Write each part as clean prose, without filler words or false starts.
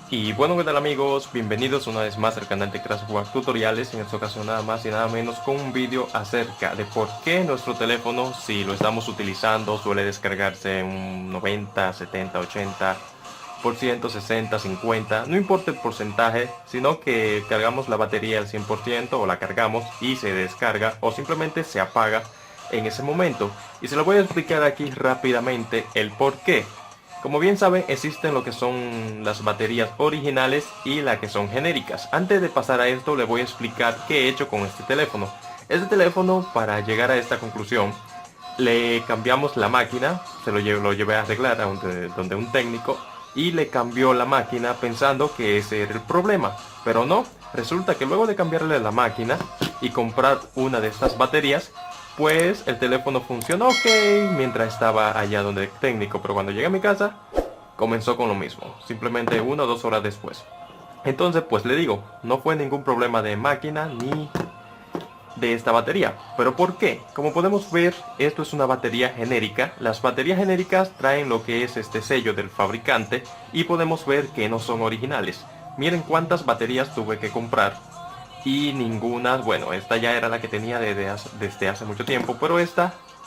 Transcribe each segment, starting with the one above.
Y bueno, ¿qué tal amigos? Bienvenidos una vez más al canal de Crash Work Tutoriales. En esta ocasión nada más y nada menos con un vídeo acerca de por qué nuestro teléfono, si lo estamos utilizando, suele descargarse un 90, 70, 80%, 60, 50, no importa el porcentaje, sino que cargamos la batería al 100% o la cargamos y se descarga o simplemente se apaga en ese momento. Y se lo voy a explicar aquí rápidamente el por qué. Como bien saben, existen lo que son las baterías originales y las que son genéricas. Antes de pasar a esto, les voy a explicar qué he hecho con este teléfono. Este teléfono, para llegar a esta conclusión, le cambiamos la máquina, lo llevé a arreglar a donde un técnico, y le cambió la máquina pensando que ese era el problema. Pero no, resulta que luego de cambiarle la máquina y comprar una de estas baterías, pues el teléfono funcionó ok mientras estaba allá donde el técnico, pero cuando llegué a mi casa comenzó con lo mismo, simplemente 1 o 2 horas después. Entonces pues le digo, no fue ningún problema de máquina ni de esta batería. ¿Pero por qué? Como podemos ver, esto es una batería genérica. Las baterías genéricas traen lo que es este sello del fabricante y podemos ver que no son originales. Miren cuántas baterías tuve que comprar y ninguna, bueno, esta ya era la que tenía desde hace mucho tiempo, pero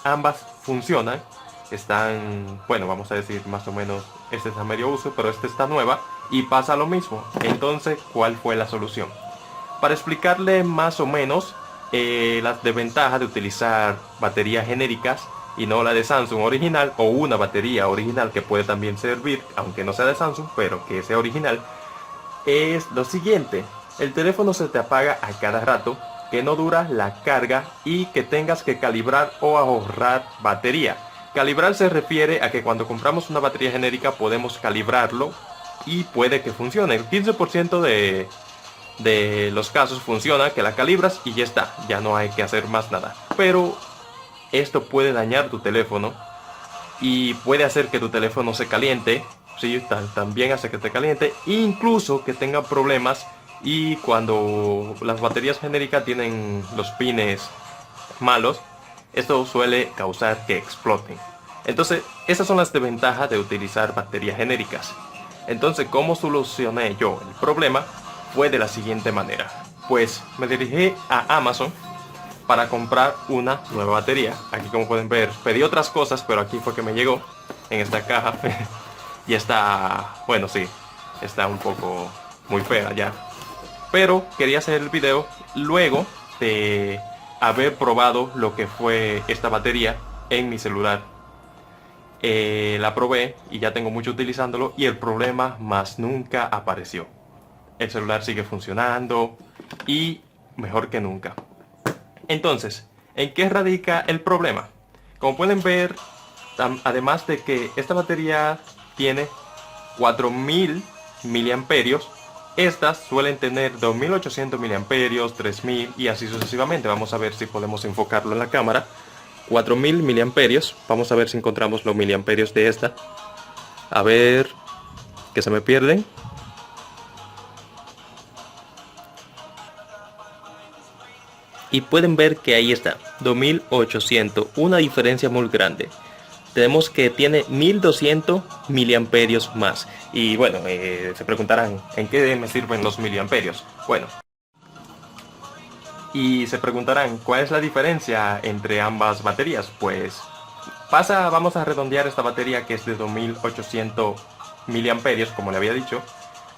ambas funcionan, están, bueno, vamos a decir más o menos, esta está a medio uso, pero esta está nueva y pasa lo mismo. Entonces, ¿cuál fue la solución? Para explicarle más o menos las desventajas de utilizar baterías genéricas y no la de Samsung original, o una batería original que puede también servir, aunque no sea de Samsung, pero que sea original, es lo siguiente. El teléfono se te apaga a cada rato, que no dura la carga y que tengas que calibrar o ahorrar batería. Calibrar se refiere a que cuando compramos una batería genérica podemos calibrarlo y puede que funcione. El 15% de los casos funciona, que la calibras y ya está, ya no hay que hacer más nada. Pero esto puede dañar tu teléfono y puede hacer que tu teléfono se caliente. Sí, también hace que te caliente, incluso que tenga problemas. Y cuando las baterías genéricas tienen los pines malos, esto suele causar que exploten. Entonces, esas son las desventajas de utilizar baterías genéricas. Entonces, ¿cómo solucioné yo el problema? Fue de la siguiente manera. Pues me dirigí a Amazon para comprar una nueva batería. Aquí, como pueden ver, pedí otras cosas, pero aquí fue que me llegó en esta caja. Y está, bueno, sí, está un poco muy fea ya. Pero quería hacer el video luego de haber probado lo que fue esta batería en mi celular. La probé y ya tengo mucho utilizándolo y el problema más nunca apareció. El celular sigue funcionando y mejor que nunca. Entonces, ¿en qué radica el problema? Como pueden ver, además de que esta batería tiene 4000 miliamperios, estas suelen tener 2800 miliamperios, 3000 y así sucesivamente. Vamos a ver si podemos enfocarlo en la cámara. 4000 miliamperios. Vamos a ver si encontramos los miliamperios de esta. A ver, que se me pierden. Y pueden ver que ahí está, 2800, una diferencia muy grande. Tenemos que tiene 1200 miliamperios más. Y bueno, se preguntarán, ¿en qué me sirven los miliamperios? Bueno, y se preguntarán, ¿cuál es la diferencia entre ambas baterías? Pues vamos a redondear esta batería, que es de 2800 miliamperios, como le había dicho,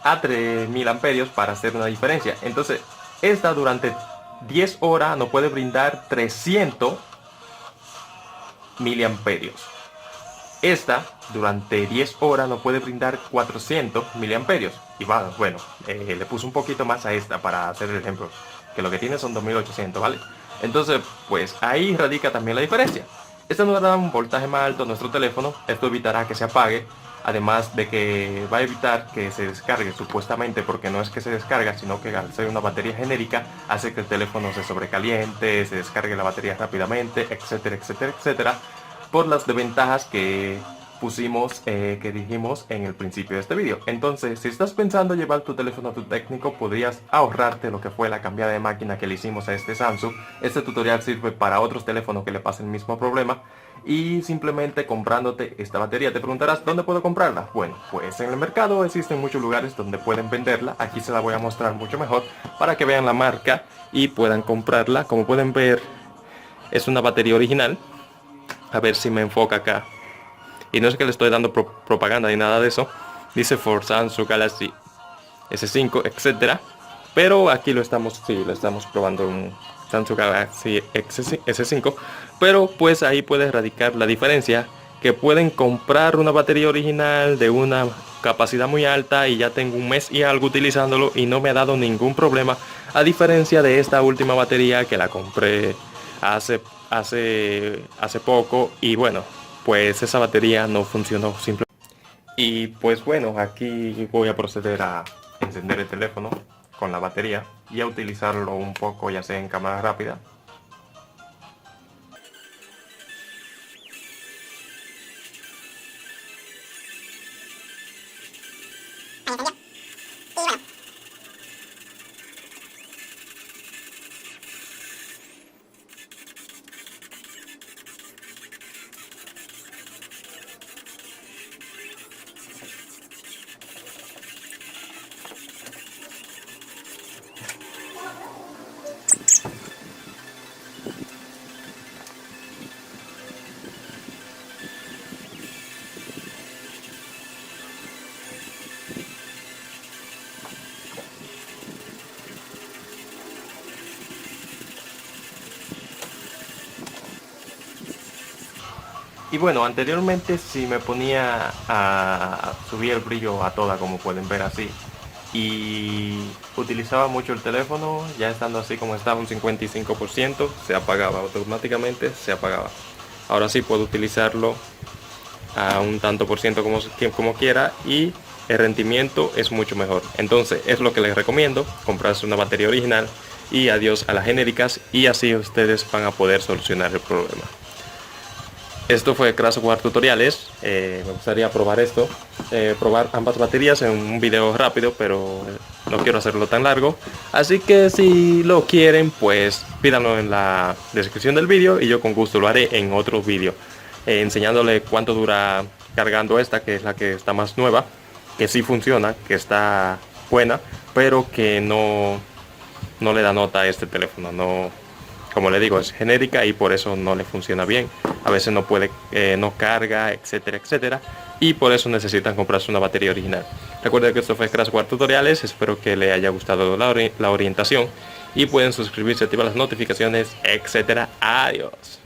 a 3000 amperios para hacer una diferencia. Entonces, esta durante 10 horas nos puede brindar 300 miliamperios. Esta durante 10 horas nos puede brindar 400 miliamperios. Y bueno, le puse un poquito más a esta para hacer el ejemplo, que lo que tiene son 2800, ¿vale? Entonces, pues ahí radica también la diferencia. Esta nos da un voltaje más alto a nuestro teléfono. Esto evitará que se apague. Además de que va a evitar que se descargue, supuestamente, porque no es que se descarga, sino que al ser una batería genérica hace que el teléfono se sobrecaliente, se descargue la batería rápidamente, etcétera, etcétera, etcétera, por las desventajas que pusimos, que dijimos en el principio de este vídeo. Entonces, si estás pensando llevar tu teléfono a tu técnico, podrías ahorrarte lo que fue la cambiada de máquina que le hicimos a este Samsung. Este tutorial sirve para otros teléfonos que le pasen el mismo problema. Y simplemente comprándote esta batería. Te preguntarás, ¿dónde puedo comprarla? Bueno, pues en el mercado existen muchos lugares donde pueden venderla. Aquí se la voy a mostrar mucho mejor para que vean la marca y puedan comprarla. Como pueden ver, es una batería original. A ver si me enfoca acá. Y no es que le estoy dando propaganda ni nada de eso. Dice for Samsung Galaxy S5, etcétera. Pero aquí lo estamos probando un Samsung Galaxy S5. Pero pues ahí puede radicar la diferencia. Que pueden comprar una batería original de una capacidad muy alta y ya tengo un mes y algo utilizándolo y no me ha dado ningún problema. A diferencia de esta última batería que la compré hace poco y bueno, pues esa batería no funcionó simplemente. Y pues bueno, aquí voy a proceder a encender el teléfono con la batería y a utilizarlo un poco, ya sea en cámara rápida. Y bueno, anteriormente si me ponía a subir el brillo a toda, como pueden ver así, y utilizaba mucho el teléfono, ya estando así como estaba un 55%, se apagaba automáticamente, se apagaba. Ahora sí puedo utilizarlo a un tanto por ciento como quiera y el rendimiento es mucho mejor. Entonces es lo que les recomiendo, comprarse una batería original y adiós a las genéricas, y así ustedes van a poder solucionar el problema. Esto fue CrashWar Tutoriales. Me gustaría probar probar ambas baterías en un video rápido, pero no quiero hacerlo tan largo. Así que si lo quieren, pues pídanlo en la descripción del vídeo y yo con gusto lo haré en otro vídeo, enseñándole cuánto dura cargando esta, que es la que está más nueva, que sí funciona, que está buena, pero que no le da nota a este teléfono. No, como le digo, es genérica y por eso no le funciona bien. A veces no puede, no carga, etcétera, etcétera. Y por eso necesitan comprarse una batería original. Recuerden que esto fue CrashWar Tutoriales. Espero que les haya gustado la orientación. Y pueden suscribirse, activar las notificaciones, etcétera. Adiós.